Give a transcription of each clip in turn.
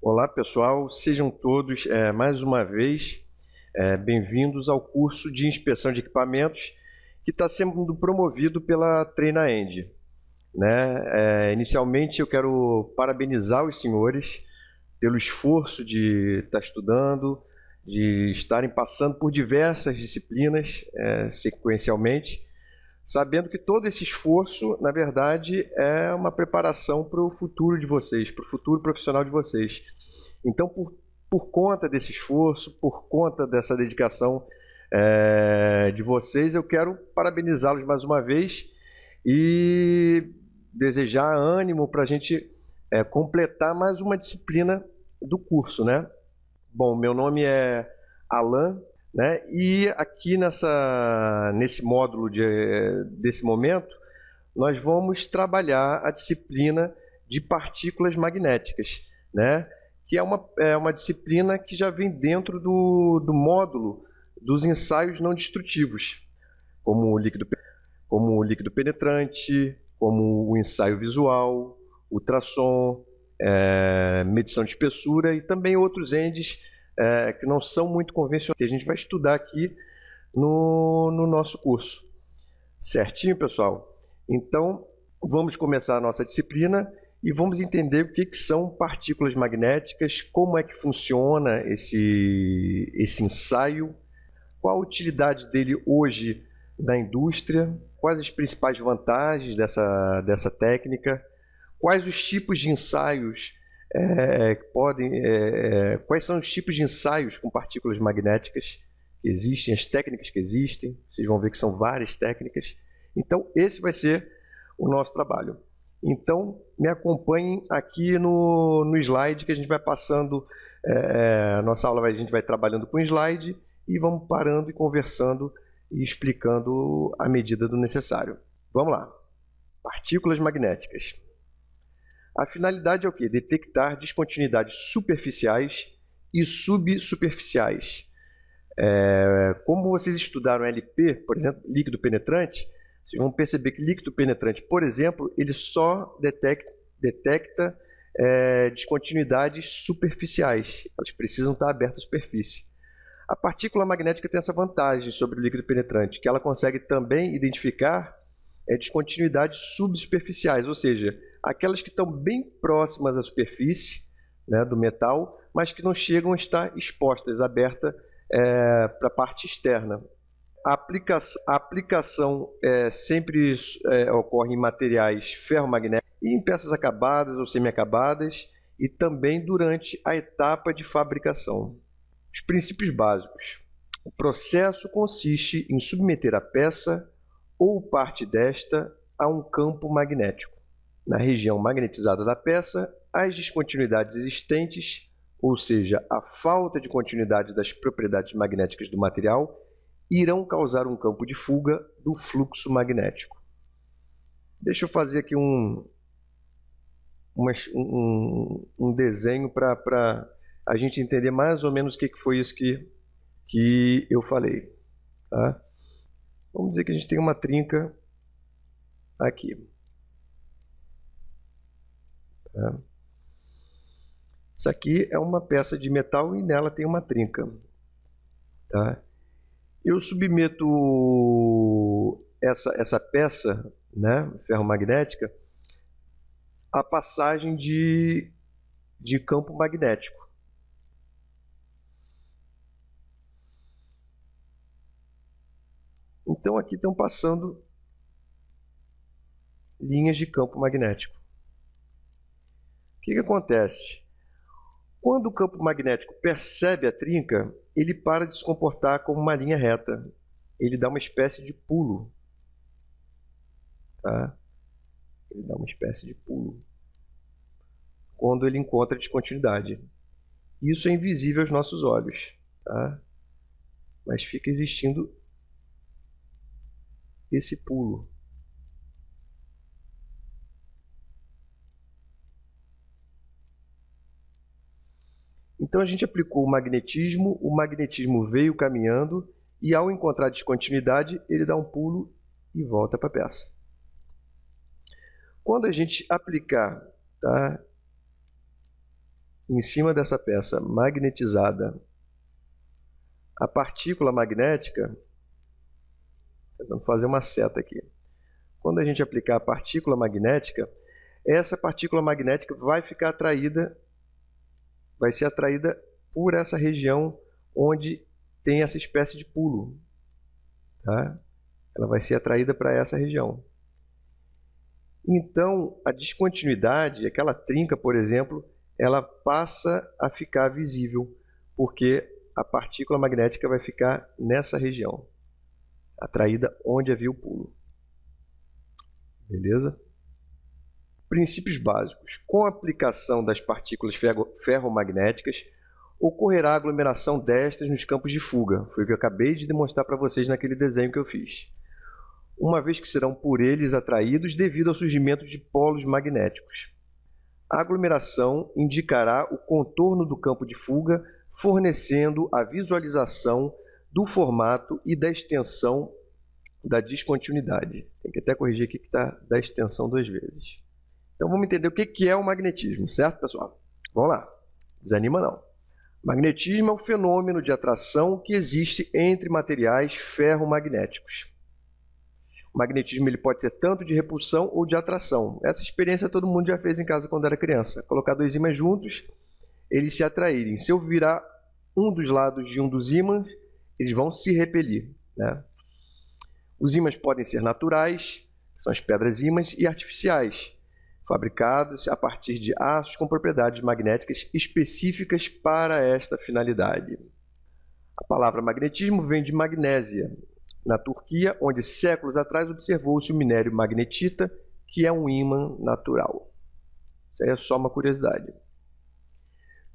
Olá pessoal, sejam todos mais uma vez bem-vindos ao curso de inspeção de equipamentos que está sendo promovido pela TreinaEng, né? Inicialmente eu quero parabenizar os senhores pelo esforço de estar estudando, de estarem passando por diversas disciplinas sequencialmente, sabendo que todo esse esforço, na verdade, é uma preparação para o futuro de vocês, para o futuro profissional de vocês. Então, por conta desse esforço, por conta dessa dedicação de vocês, eu quero parabenizá-los mais uma vez e desejar ânimo para a gente completar mais uma disciplina do curso, né? Bom, meu nome é Alan, né? E aqui nesse módulo desse momento, nós vamos trabalhar a disciplina de partículas magnéticas, né? Que é uma disciplina que já vem dentro do módulo dos ensaios não destrutivos, como o líquido penetrante, como o ensaio visual, ultrassom, medição de espessura e também outros ENDs que não são muito convencionais, que a gente vai estudar aqui no nosso curso. Certinho, pessoal? Então, vamos começar a nossa disciplina e vamos entender o que são partículas magnéticas, como é que funciona esse ensaio, qual a utilidade dele hoje na indústria, quais as principais vantagens dessa técnica, quais os tipos de ensaios quais são os tipos de ensaios com partículas magnéticas que existem, as técnicas que existem. Vocês vão ver que são várias técnicas. Então, esse vai ser o nosso trabalho. Então, me acompanhem aqui no slide que a gente vai passando. A nossa aula a gente vai trabalhando com slide e vamos parando e conversando e explicando à medida do necessário. Vamos lá. Partículas magnéticas. A finalidade é o quê? Detectar descontinuidades superficiais e subsuperficiais. Como vocês estudaram LP, por exemplo, líquido penetrante, vocês vão perceber que líquido penetrante, por exemplo, ele só detecta descontinuidades superficiais. Elas precisam estar abertas à superfície. A partícula magnética tem essa vantagem sobre o líquido penetrante, que ela consegue também identificar descontinuidades subsuperficiais, ou seja, aquelas que estão bem próximas à superfície, né, do metal, mas que não chegam a estar expostas, abertas para a parte externa. A aplicação sempre ocorre em materiais ferromagnéticos e em peças acabadas ou semi-acabadas e também durante a etapa de fabricação. Os princípios básicos. O processo consiste em submeter a peça ou parte desta a um campo magnético. Na região magnetizada da peça, as descontinuidades existentes, ou seja, a falta de continuidade das propriedades magnéticas do material, irão causar um campo de fuga do fluxo magnético. Deixa eu fazer aqui um desenho para a gente entender mais ou menos o que foi isso que eu falei. Tá? Vamos dizer que a gente tem uma trinca aqui. Tá? Isso aqui é uma peça de metal e nela tem uma trinca. Tá? Eu submeto essa peça, né, ferromagnética, à passagem de campo magnético. Então, aqui estão passando linhas de campo magnético. O que acontece? Quando o campo magnético percebe a trinca, ele para de se comportar como uma linha reta. Ele dá uma espécie de pulo. Tá? Ele dá uma espécie de pulo quando ele encontra descontinuidade. Isso é invisível aos nossos olhos. Tá? Mas fica existindo esse pulo. Então a gente aplicou o magnetismo veio caminhando e ao encontrar descontinuidade, ele dá um pulo e volta para a peça. Quando a gente aplicar, tá, em cima dessa peça magnetizada, a partícula magnética, tentando fazer uma seta aqui. Quando a gente aplicar a partícula magnética, essa partícula magnética vai ficar atraída, vai ser atraída por essa região onde tem essa espécie de pulo, tá? Ela vai ser atraída para essa região. Então, a descontinuidade, aquela trinca, por exemplo, ela passa a ficar visível, porque a partícula magnética vai ficar nessa região, atraída onde havia o pulo. Beleza? Princípios básicos. Com a aplicação das partículas ferromagnéticas, ocorrerá aglomeração destas nos campos de fuga. Foi o que eu acabei de demonstrar para vocês naquele desenho que eu fiz. Uma vez que serão por eles atraídos devido ao surgimento de polos magnéticos. A aglomeração indicará o contorno do campo de fuga, fornecendo a visualização do formato e da extensão da descontinuidade. Tem que até corrigir aqui que está da extensão 2 vezes. Então vamos entender o que é o magnetismo, certo, pessoal? Vamos lá, desanima não. Magnetismo é um fenômeno de atração que existe entre materiais ferromagnéticos. O magnetismo ele pode ser tanto de repulsão ou de atração. Essa experiência todo mundo já fez em casa quando era criança. Colocar 2 ímãs juntos, eles se atraírem. Se eu virar um dos lados de um dos ímãs, eles vão se repelir, né? Os ímãs podem ser naturais, que são as pedras ímãs, e artificiais, fabricados a partir de aços com propriedades magnéticas específicas para esta finalidade. A palavra magnetismo vem de Magnésia, na Turquia, onde séculos atrás observou-se o minério magnetita, que é um ímã natural. Isso aí é só uma curiosidade.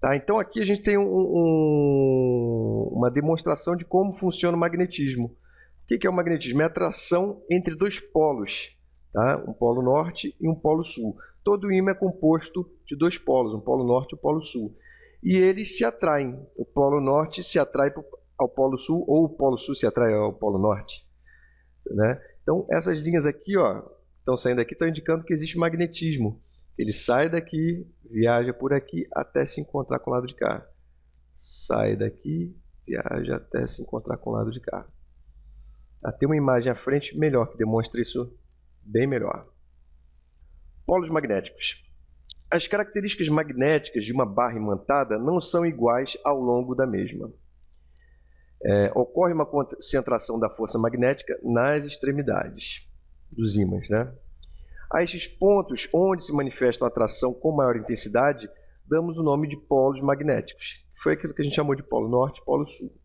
Tá, então aqui a gente tem uma demonstração de como funciona o magnetismo. O que é o magnetismo? É a atração entre 2 polos, tá? Um polo norte e um polo sul. Todo ímã é composto de 2 polos, um polo norte e um polo sul. E eles se atraem. O polo norte se atrai ao polo sul, ou o polo sul se atrai ao polo norte, né? Então, essas linhas aqui, ó, estão saindo aqui, estão indicando que existe magnetismo. Ele sai daqui, viaja por aqui, até se encontrar com o lado de cá. Sai daqui, viaja até se encontrar com o lado de cá. Tem uma imagem à frente melhor, que demonstra isso bem melhor. Polos magnéticos. As características magnéticas de uma barra imantada não são iguais ao longo da mesma. Ocorre uma concentração da força magnética nas extremidades dos ímãs, né? A estes pontos onde se manifesta a atração com maior intensidade, damos o nome de polos magnéticos. Foi aquilo que a gente chamou de polo norte e polo sul.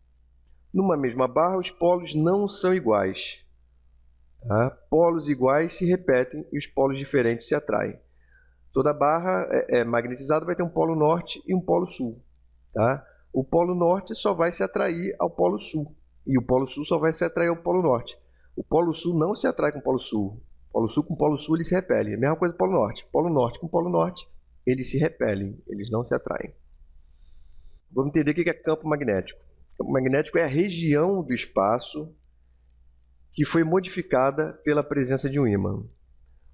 Numa mesma barra, os polos não são iguais. Tá? Polos iguais se repetem e os polos diferentes se atraem. Toda barra magnetizada vai ter um polo norte e um polo sul. Tá? O polo norte só vai se atrair ao polo sul. E o polo sul só vai se atrair ao polo norte. O polo sul não se atrai com o polo sul. Polo sul com polo sul eles se repelem. A mesma coisa do polo norte. Polo norte com polo norte eles se repelem. Eles não se atraem. Vamos entender o que é campo magnético. O campo magnético é a região do espaço que foi modificada pela presença de um ímã.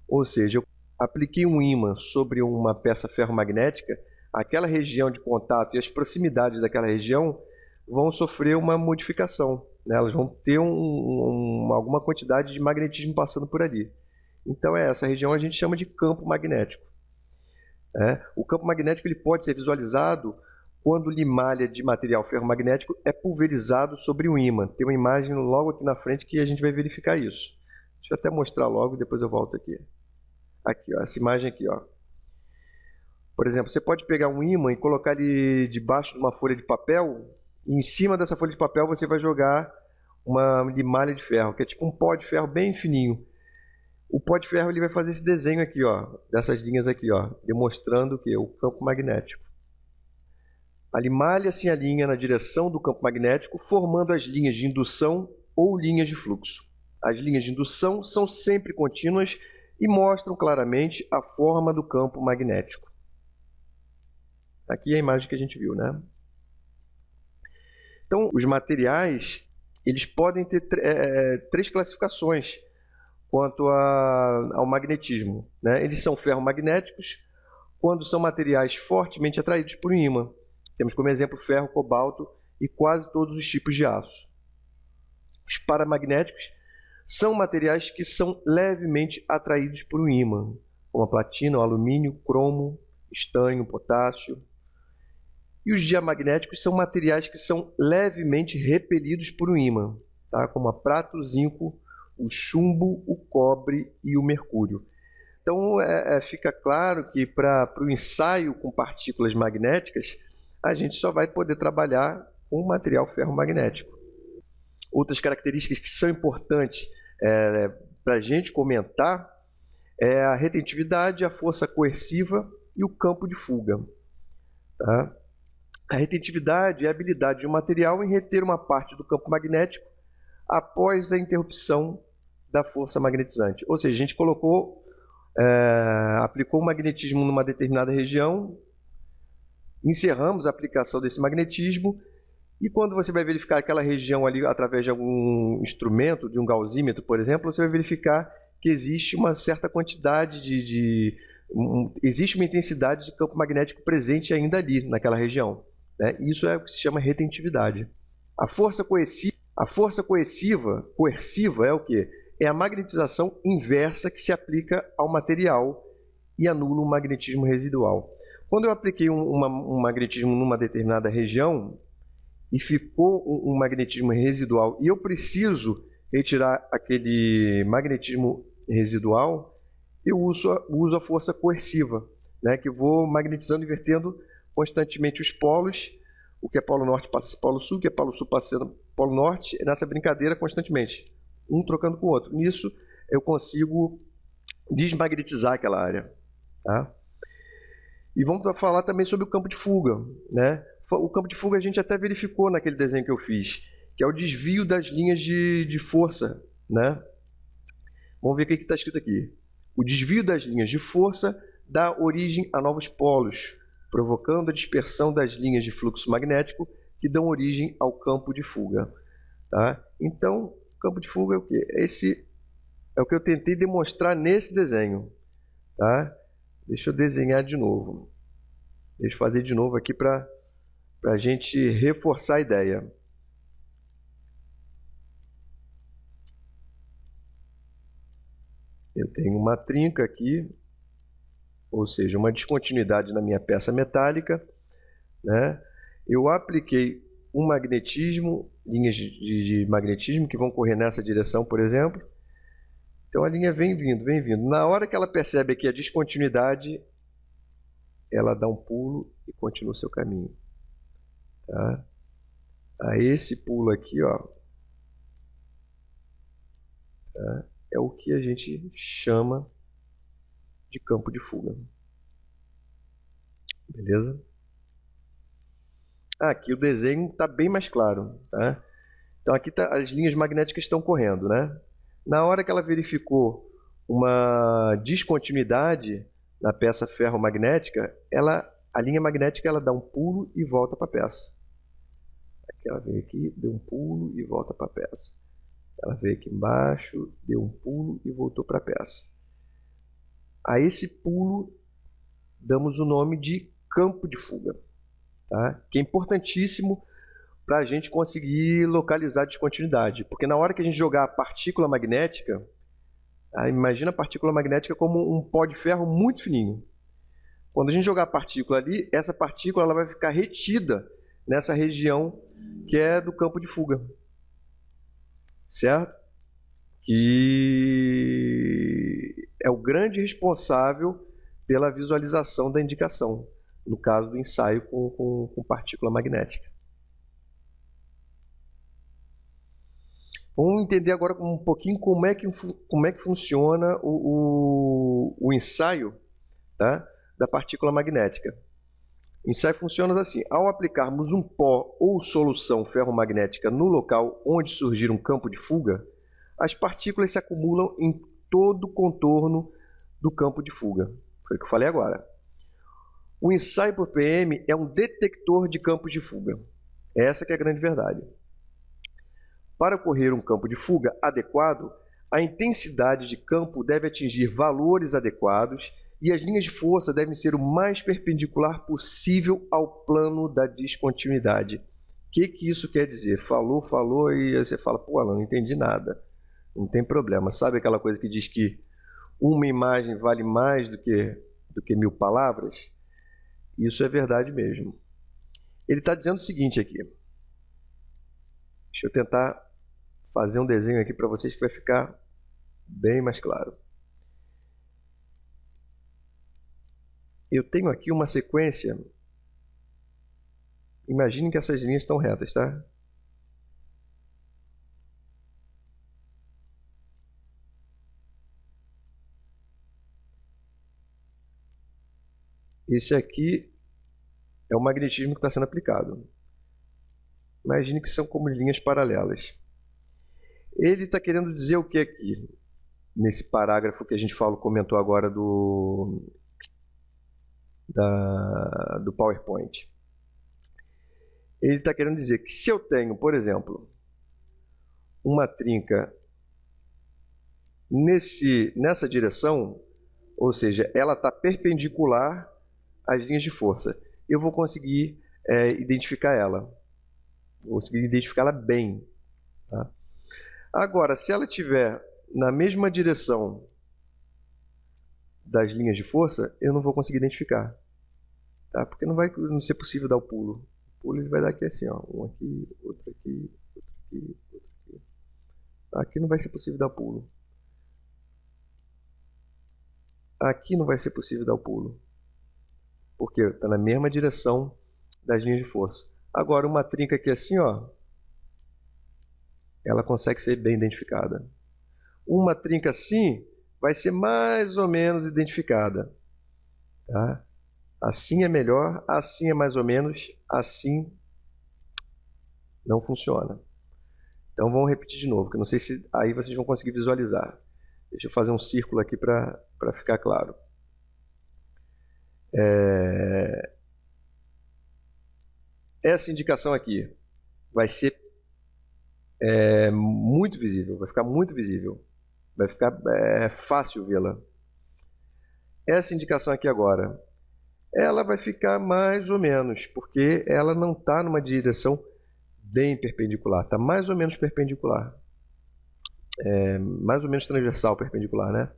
Ou seja, eu apliquei um ímã sobre uma peça ferromagnética, aquela região de contato e as proximidades daquela região vão sofrer uma modificação, né? Elas vão ter alguma quantidade de magnetismo passando por ali. Então, essa região a gente chama de campo magnético. O campo magnético ele pode ser visualizado quando limalha de material ferromagnético é pulverizado sobre um ímã. Tem uma imagem logo aqui na frente que a gente vai verificar isso. Deixa eu até mostrar logo e depois eu volto aqui. Aqui, ó, essa imagem aqui, ó. Por exemplo, você pode pegar um ímã e colocar ele debaixo de uma folha de papel, e em cima dessa folha de papel você vai jogar uma limalha de ferro, que é tipo um pó de ferro bem fininho. O pó de ferro ele vai fazer esse desenho aqui, ó, dessas linhas aqui, ó, demonstrando o que? O campo magnético. A limalha se alinha na direção do campo magnético, formando as linhas de indução ou linhas de fluxo. As linhas de indução são sempre contínuas e mostram claramente a forma do campo magnético. Aqui é a imagem que a gente viu, né? Então, os materiais, eles podem ter 3 classificações quanto ao magnetismo, né? Eles são ferromagnéticos, quando são materiais fortemente atraídos por um ímã. Temos como exemplo ferro, cobalto e quase todos os tipos de aço. Os paramagnéticos são materiais que são levemente atraídos por um ímã, como a platina, o alumínio, cromo, estanho, potássio. E os diamagnéticos são materiais que são levemente repelidos por um ímã, tá? Como a prata, o zinco, o chumbo, o cobre e o mercúrio. Então, fica claro que para o ensaio com partículas magnéticas, a gente só vai poder trabalhar com material ferromagnético. Outras características que são importantes para a gente comentar é a retentividade, a força coerciva e o campo de fuga. Tá? A retentividade é a habilidade de um material em reter uma parte do campo magnético após a interrupção da força magnetizante. Ou seja, a gente aplicou o magnetismo numa determinada região, encerramos a aplicação desse magnetismo, e quando você vai verificar aquela região ali através de algum instrumento, de um gausímetro, por exemplo, você vai verificar que existe uma certa quantidade existe uma intensidade de campo magnético presente ainda ali, naquela região. Né? Isso é o que se chama retentividade. A força coerciva é o quê? É a magnetização inversa que se aplica ao material e anula o magnetismo residual. Quando eu apliquei um magnetismo numa determinada região e ficou um magnetismo residual e eu preciso retirar aquele magnetismo residual, eu uso a força coerciva, né, que vou magnetizando, invertendo constantemente os polos. O que é polo norte passa a polo sul, o que é polo sul passa a polo norte, nessa brincadeira constantemente, um trocando com o outro. Nisso eu consigo desmagnetizar aquela área. Tá? E vamos falar também sobre o campo de fuga. Né? O campo de fuga a gente até verificou naquele desenho que eu fiz, que é o desvio das linhas de força. Né? Vamos ver o que está escrito aqui. O desvio das linhas de força dá origem a novos polos, provocando a dispersão das linhas de fluxo magnético que dão origem ao campo de fuga. Tá? Então, o campo de fuga é o quê? Esse é o que eu tentei demonstrar nesse desenho. Tá? Deixa eu desenhar de novo. Deixa eu fazer de novo aqui para a gente reforçar a ideia. Eu tenho uma trinca aqui, ou seja, uma descontinuidade na minha peça metálica. Né? Eu apliquei um magnetismo, linhas de magnetismo que vão correr nessa direção, por exemplo. Então a linha vem vindo, vem vindo. Na hora que ela percebe aqui a descontinuidade, ela dá um pulo e continua o seu caminho. Tá? A esse pulo aqui, ó, tá? É o que a gente chama de campo de fuga. Beleza? Aqui o desenho está bem mais claro. Tá? Então aqui as linhas magnéticas estão correndo. Né? Na hora que ela verificou uma descontinuidade na peça ferromagnética, a linha magnética ela dá um pulo e volta para a peça. Aqui ela veio aqui, deu um pulo e volta para a peça. Ela veio aqui embaixo, deu um pulo e voltou para a peça. A esse pulo damos o nome de campo de fuga, tá? Que é importantíssimo para a gente conseguir localizar a descontinuidade. Porque na hora que a gente jogar a partícula magnética, imagina a partícula magnética como um pó de ferro muito fininho. Quando a gente jogar a partícula ali, essa partícula ela vai ficar retida nessa região que é do campo de fuga. Certo? Que é o grande responsável pela visualização da indicação, no caso do ensaio com partícula magnética. Vamos entender agora um pouquinho como é que funciona o ensaio, tá, da partícula magnética. O ensaio funciona assim: ao aplicarmos um pó ou solução ferromagnética no local onde surgir um campo de fuga, as partículas se acumulam em todo o contorno do campo de fuga. Foi o que eu falei agora. O ensaio por PM é um detector de campos de fuga. Essa que é a grande verdade. Para ocorrer um campo de fuga adequado, a intensidade de campo deve atingir valores adequados E as linhas de força devem ser o mais perpendicular possível ao plano da descontinuidade. O que isso quer dizer? Falou, e aí você fala, pô, Alan, não entendi nada. Não tem problema. Sabe aquela coisa que diz que uma imagem vale mais do que 1000 palavras? Isso é verdade mesmo. Ele está dizendo o seguinte aqui. Deixa eu tentar fazer um desenho aqui para vocês que vai ficar bem mais claro. Eu tenho aqui uma sequência. Imaginem que essas linhas estão retas, tá? Esse aqui é o magnetismo que está sendo aplicado. Imagine que são como linhas paralelas. Ele está querendo dizer o que aqui? Nesse parágrafo que a gente comentou agora do PowerPoint. Ele está querendo dizer que se eu tenho, por exemplo, uma trinca nessa direção, ou seja, ela está perpendicular às linhas de força, eu vou conseguir identificar ela. Vou conseguir identificá-la bem. Tá? Agora, se ela estiver na mesma direção das linhas de força, eu não vou conseguir identificar. Tá? Porque não vai ser possível dar o pulo. O pulo ele vai dar aqui assim, ó, um aqui, outro aqui, outro aqui, outro aqui. Aqui não vai ser possível dar o pulo. Aqui não vai ser possível dar o pulo. Porque está na mesma direção das linhas de força. Agora, uma trinca aqui assim, ó, ela consegue ser bem identificada. Uma trinca assim vai ser mais ou menos identificada. Tá? Assim é melhor, assim é mais ou menos, assim não funciona. Então vamos repetir de novo, que eu não sei se aí vocês vão conseguir visualizar. Deixa eu fazer um círculo aqui para ficar claro. Essa indicação aqui vai ser muito visível, vai ficar muito visível. Vai ficar fácil vê-la. Essa indicação aqui agora, ela vai ficar mais ou menos, porque ela não está numa direção bem perpendicular, está mais ou menos perpendicular. Mais ou menos transversal perpendicular, né?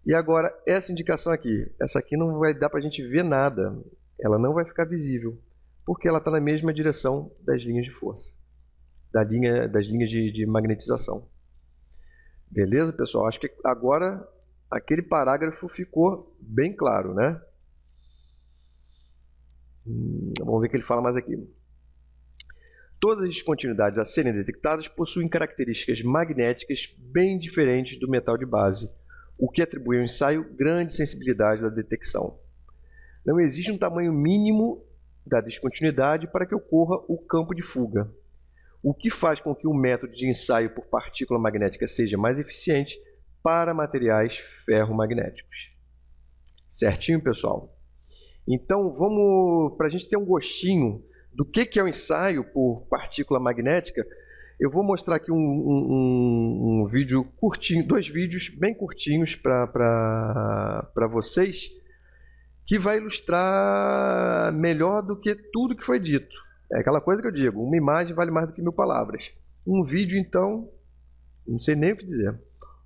E agora, essa indicação aqui, essa aqui não vai dar para a gente ver nada, ela não vai ficar visível, porque ela está na mesma direção das linhas de força, das linhas de magnetização. Beleza, pessoal? Acho que agora aquele parágrafo ficou bem claro, né? Vamos ver o que ele fala mais aqui. Todas as descontinuidades a serem detectadas possuem características magnéticas bem diferentes do metal de base, o que atribui ao ensaio grande sensibilidade da detecção. Não existe um tamanho mínimo da descontinuidade para que ocorra o campo de fuga, o que faz com que o método de ensaio por partícula magnética seja mais eficiente para materiais ferromagnéticos. Certinho, pessoal? Então, vamos, para a gente ter um gostinho do que é o ensaio por partícula magnética, eu vou mostrar aqui um vídeo curtinho, 2 vídeos bem curtinhos para vocês, que vai ilustrar melhor do que tudo que foi dito. É aquela coisa que eu digo, uma imagem vale mais do que 1000 palavras. Um vídeo, então, não sei nem o que dizer.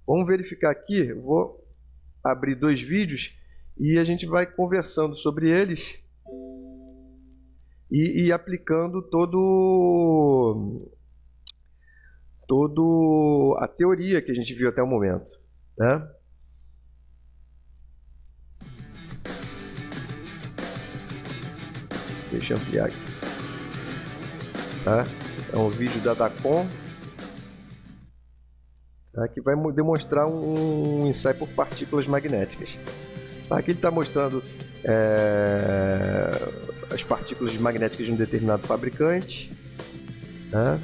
Vamos verificar aqui, eu vou abrir 2 vídeos e a gente vai conversando sobre eles e aplicando todo a teoria que a gente viu até o momento, né? Deixa eu ampliar aqui. Tá? É um vídeo da Dacom, tá? Que vai demonstrar um ensaio por partículas magnéticas. Aqui ele está mostrando as partículas magnéticas de um determinado fabricante. Tá?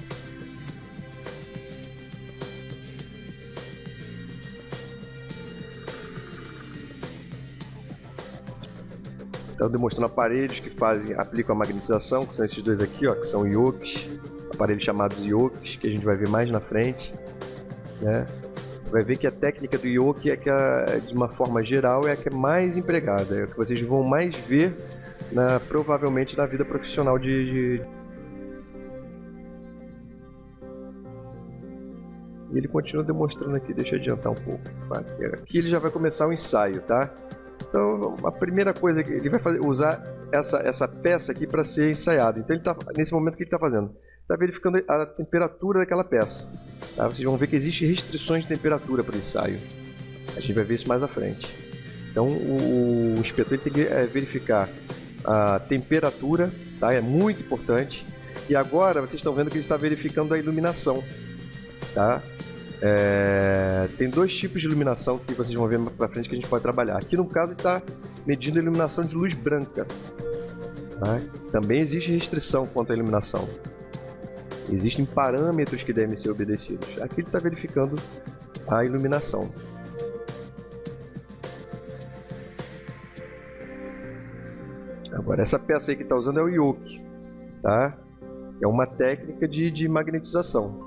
Então, demonstrando aparelhos que aplicam a magnetização, que são esses dois aqui, ó, que são yokes, aparelhos chamados yokes, que a gente vai ver mais na frente, né? Você vai ver que a técnica do yoke é que, de uma forma geral, é a que é mais empregada, é a que vocês vão mais ver, provavelmente, na vida profissional E ele continua demonstrando aqui, deixa eu adiantar um pouco. Aqui ele já vai começar o ensaio, tá? Então, a primeira coisa que ele vai fazer, usar essa peça aqui para ser ensaiada. Então, ele tá, nesse momento, o que ele está fazendo? Está verificando a temperatura daquela peça. Tá? Vocês vão ver que existem restrições de temperatura para o ensaio. A gente vai ver isso mais à frente. Então, o inspetor ele tem que verificar a temperatura, tá? É muito importante. E agora, vocês estão vendo que ele está verificando a iluminação. Tá? Tem dois tipos de iluminação que vocês vão ver mais pra frente que a gente pode trabalhar. Aqui no caso ele está medindo a iluminação de luz branca. Tá? Também existe restrição quanto à iluminação. Existem parâmetros que devem ser obedecidos. Aqui ele está verificando a iluminação. Agora essa peça aí que está usando é o yoke. Tá? É uma técnica de magnetização.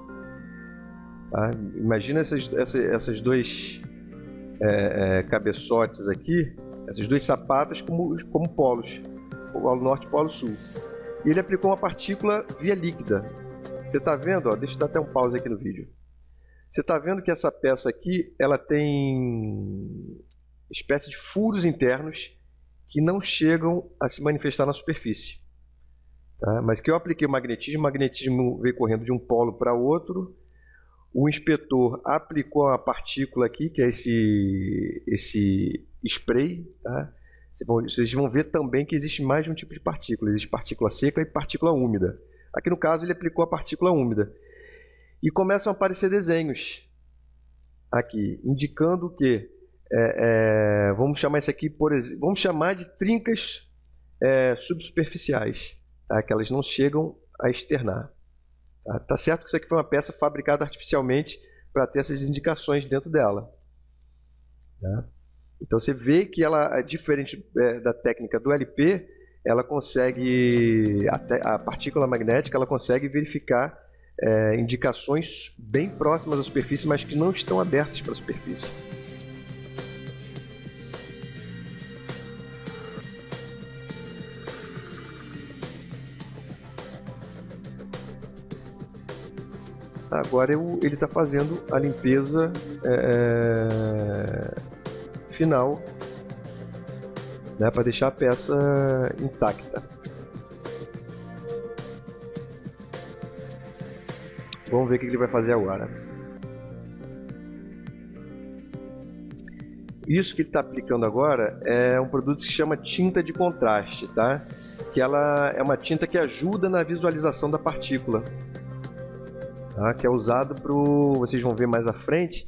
Tá? Imagina essas dois cabeçotes aqui, essas duas sapatas como polos, polo norte e polo sul. E ele aplicou uma partícula via líquida. Você está vendo? Ó, deixa eu dar até um pause aqui no vídeo. Você está vendo que essa peça aqui ela tem espécie de furos internos que não chegam a se manifestar na superfície. Tá? Mas que eu apliquei o magnetismo veio correndo de um polo para outro. O inspetor aplicou a partícula aqui, que é esse spray. Tá? Vocês vão ver também que existe mais de um tipo de partícula. Existe partícula seca e partícula úmida. Aqui no caso ele aplicou a partícula úmida. E começam a aparecer desenhos aqui, indicando que, vamos chamar isso aqui, por exemplo, vamos chamar de trincas subsuperficiais, tá? Que elas não chegam a externar. Tá certo que isso aqui foi uma peça fabricada artificialmente para ter essas indicações dentro dela. Tá? Então você vê que ela, diferente da técnica do LP, ela consegue, a partícula magnética, ela consegue verificar indicações bem próximas à superfície, mas que não estão abertas para a superfície. Agora ele está fazendo a limpeza final, né, para deixar a peça intacta. Vamos ver o que ele vai fazer agora. Isso que ele está aplicando agora é um produto que se chama tinta de contraste, tá? Que ela é uma tinta que ajuda na visualização da partícula. Tá? Que é usado para vocês vão ver mais à frente,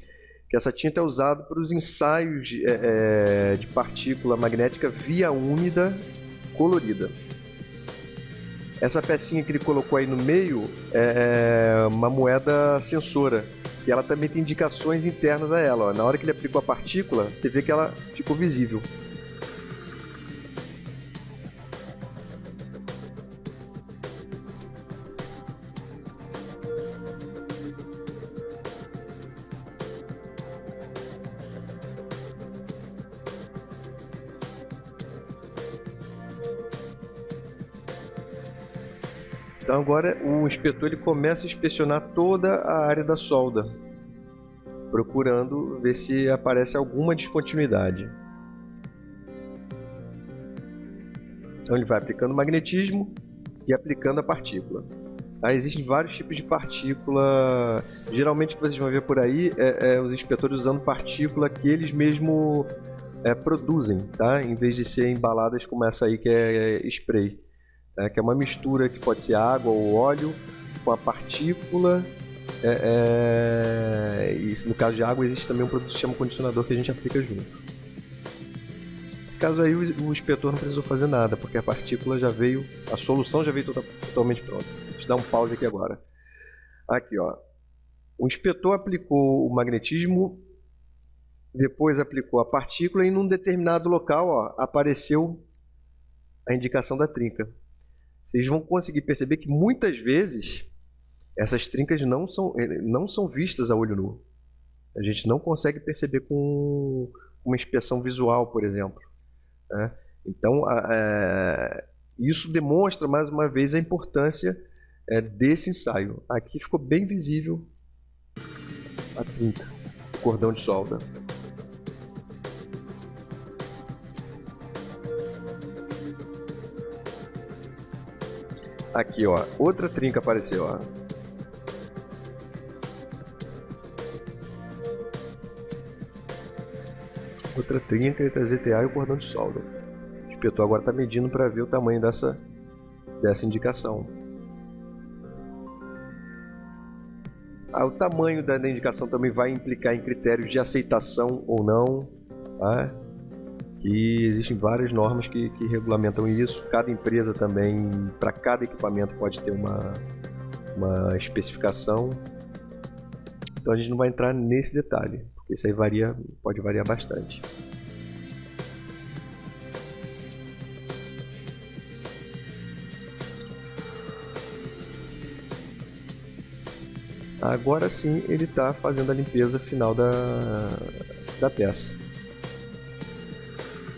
que essa tinta é usada para os ensaios de partícula magnética via úmida colorida. Essa pecinha que ele colocou aí no meio é uma moeda sensora, que ela também tem indicações internas a ela. Ó. Na hora que ele aplicou a partícula, você vê que ela ficou visível. Então agora o inspetor ele começa a inspecionar toda a área da solda, procurando ver se aparece alguma descontinuidade. Então ele vai aplicando o magnetismo e aplicando a partícula. Existem vários tipos de partícula. Geralmente o que vocês vão ver por aí os inspetores usando partícula que eles mesmos produzem, tá? Em vez de ser embaladas como essa aí que é spray. Que é uma mistura que pode ser água ou óleo com a partícula. E no caso de água existe também um produto que se chama condicionador que a gente aplica junto. Nesse caso aí o inspetor não precisou fazer nada, porque a partícula já veio, a solução já veio totalmente pronta. Deixa eu dar um pause aqui agora. Aqui, ó. O inspetor aplicou o magnetismo, depois aplicou a partícula e num determinado local, ó, apareceu a indicação da trinca. Vocês vão conseguir perceber que muitas vezes essas trincas não são vistas a olho nu. A gente não consegue perceber com uma inspeção visual, por exemplo, né? Então, isso demonstra, mais uma vez, a importância desse ensaio. Aqui ficou bem visível a trinca, o cordão de solda. Aqui, ó, outra trinca apareceu, ó. Outra trinca entre a ZTA e o cordão de solda. O inspetor agora está medindo para ver o tamanho dessa indicação. O tamanho da indicação também vai implicar em critérios de aceitação ou não, tá? Que existem várias normas que regulamentam isso. Cada empresa também, para cada equipamento, pode ter uma especificação. Então a gente não vai entrar nesse detalhe, porque isso aí pode variar bastante. Agora sim ele está fazendo a limpeza final da peça.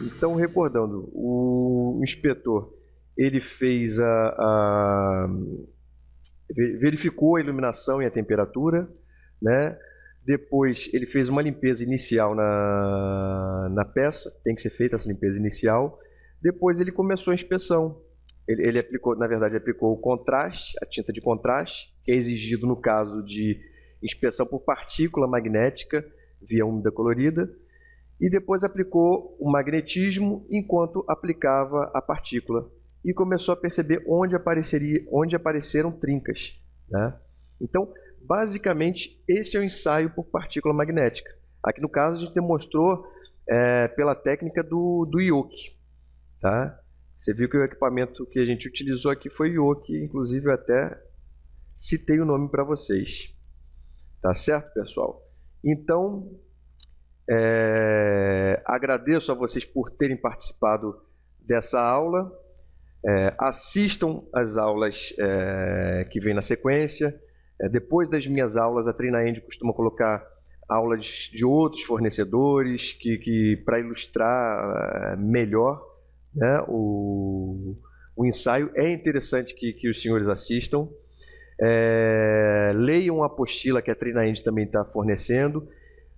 Então, recordando, o inspetor ele fez verificou a iluminação e a temperatura, né? Depois ele fez uma limpeza inicial na peça, tem que ser feita essa limpeza inicial. Depois ele começou a inspeção. Ele aplicou, na verdade, aplicou o contraste, a tinta de contraste, que é exigido no caso de inspeção por partícula magnética via úmida colorida, e depois aplicou o magnetismo enquanto aplicava a partícula e começou a perceber onde apareceram trincas, né? Então, basicamente, esse é o ensaio por partícula magnética. Aqui no caso a gente demonstrou pela técnica do Yoke, tá? Você viu que o equipamento que a gente utilizou aqui foi o Yoke, inclusive eu até citei o nome para vocês. Tá certo, pessoal? Então, agradeço a vocês por terem participado dessa aula. Assistam as aulas que vem na sequência. Depois das minhas aulas, a TreinaEng costuma colocar aulas de outros fornecedores que para ilustrar melhor, né, o ensaio. É interessante que os senhores assistam. Leiam a apostila que a TreinaEng também está fornecendo.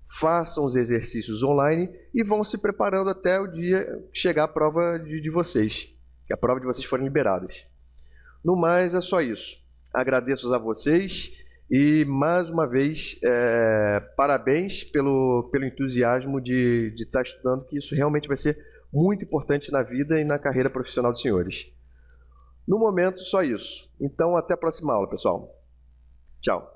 Façam os exercícios online e vão se preparando até o dia que chegar a prova de vocês, que a prova de vocês forem liberadas. No mais, é só isso. Agradeço a vocês e, mais uma vez, parabéns pelo entusiasmo de estar estudando, que isso realmente vai ser muito importante na vida e na carreira profissional dos senhores. No momento, só isso. Então, até a próxima aula, pessoal. Tchau.